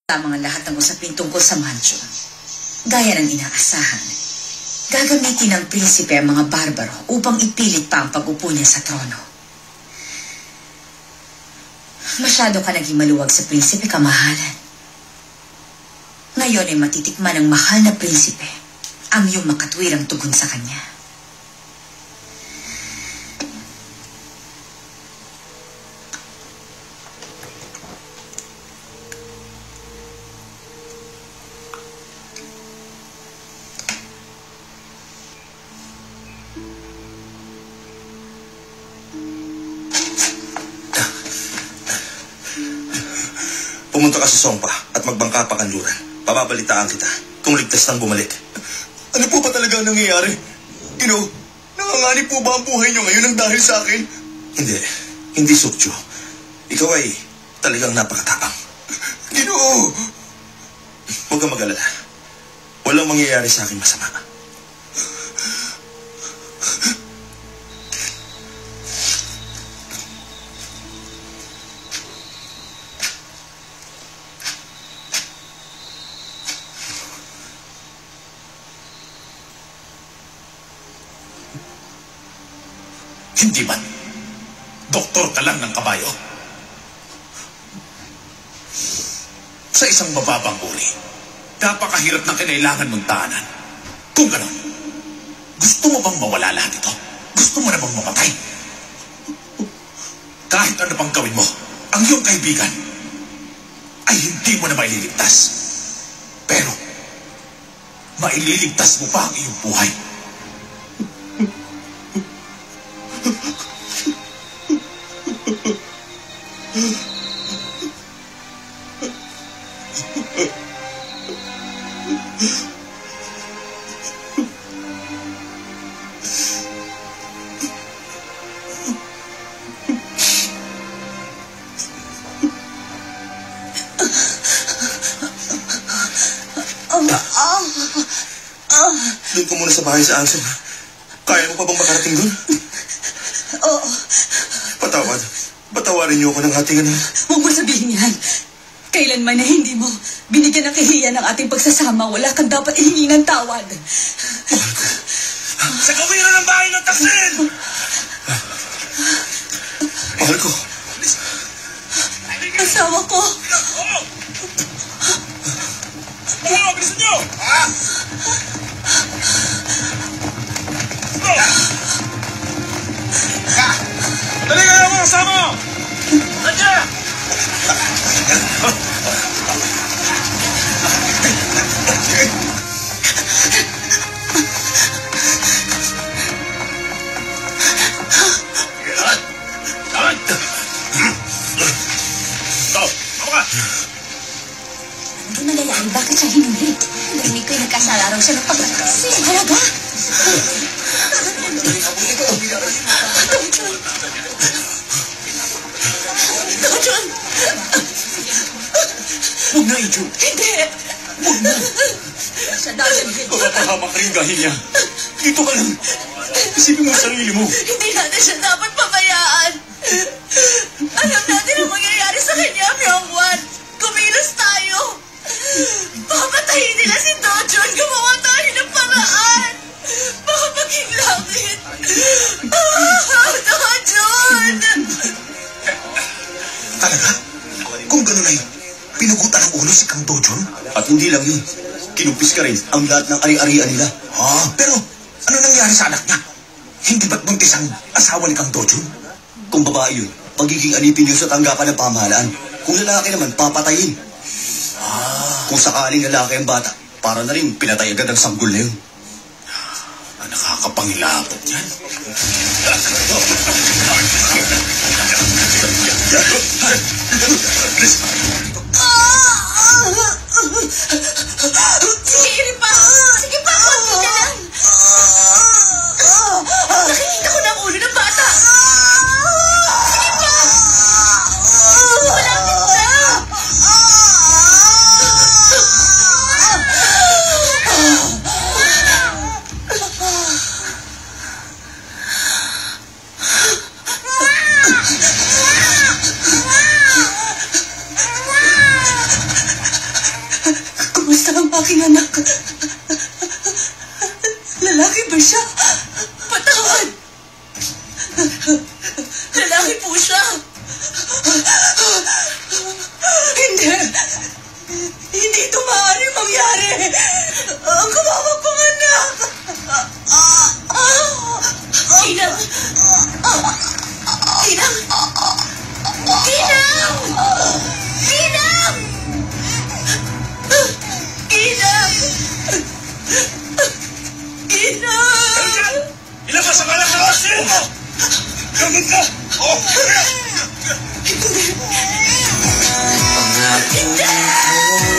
Ang lahat ng usapin tungkol sa mansyon. Gaya ng inaasahan, gagamitin ng prinsipe ang mga barbaro upang ipilit pa ang pag-upo niya sa trono. Masyado ka naging maluwag sa prinsipe, kamahalan. Ngayon ay matitikman ng mahal na prinsipe ang iyong makatwirang tugon sa kanya. Pumunta ka sa Songpa at magbangka pa kanluran. Papabalitaan kita kung ligtas nang bumalik. Ano po ba talaga nangyayari? Ginoo, nanganganib po ba ang buhay niyo ngayon ng dahil sa akin? Hindi Sukcho. Ikaw ay talagang napakatapang. Ginoo! Huwag kang mag-alala. Walang mangyayari sa akin masama. Hindi man. Doktor ka lang ng kabayo. Sa isang mababang uri, napakahirap na kinailangan mong tahanan. Kung gano'n, gusto mo bang mawala lahat ito? Gusto mo na bang mamatay? Kahit ano pang gawin mo, ang iyong kaibigan ay hindi mo na maililigtas. Pero, maililigtas mo pa ang iyong buhay. Doon ko muna sa bahay sa Anson. Kaya mo pa bang makarating doon? Oo. Patawarin niyo ako ng ating anak. Huwag mo sabihin yan. Kailanman na hindi mo binigyan ng kahihiyan ng ating pagsasama, wala kang dapat ihingi ng tawad. Sa kawiran ng bahay ng taksin! Mahal ko. Asawa ko. Bilisan niyo! Dali kayo mga kasama! Nandiyan! Ano nangyayari? Bakit siya hinuli? Narinig ko yung nagkasala raw siya ng pagkakasi. Halaga? Dojon! Huwag na, Ijo. Hindi! Huwag na. Siya dahil Papahamak ka rin gahinya. Dito ka lang. Isipin mo ang sarili mo. hindi natin siya dapat pabayaan. Alam natin ang mangyayari sa kanya, Myungwan. Kumilos tayo. Papatayin nila si Dojon. Gumawa tayo ng paraan. Baka maging langit. Dojon! Talaga? Kung gano'n ay, pinugutan ng ulo si Kang Dojon? At hindi lang yun. Kinumpis ka rin ang lahat ng ari-arian nila. Pero ano nangyari sa anak niya? Hindi ba't buntis ang asawa ni Kang Dojon? Kung babae yun, pagiging alipin yun sa tanggapan ng pamahalaan. Kung lalaki naman, papatayin. Kung sakaling lalaki ang bata, para na rin pinatay agad ang sanggol na yun. Nakakapangilapot yan. Sige pa! Sige pa! Kunti na lang! Nakikita ko na ang ulo ng bata! Sige pa! Malapit na! Kumusta ang aking anak? Lalaki ba siya? Patawad! Lalaki po siya! Hindi! Hindi ito maaaring mangyari! Ang kawawa kong anak! Ginang! Ginang! Ginang! Ginang! Ginang! Ginang! Ilabas ang anak na asin! Gamit ka! Oh! Hindi!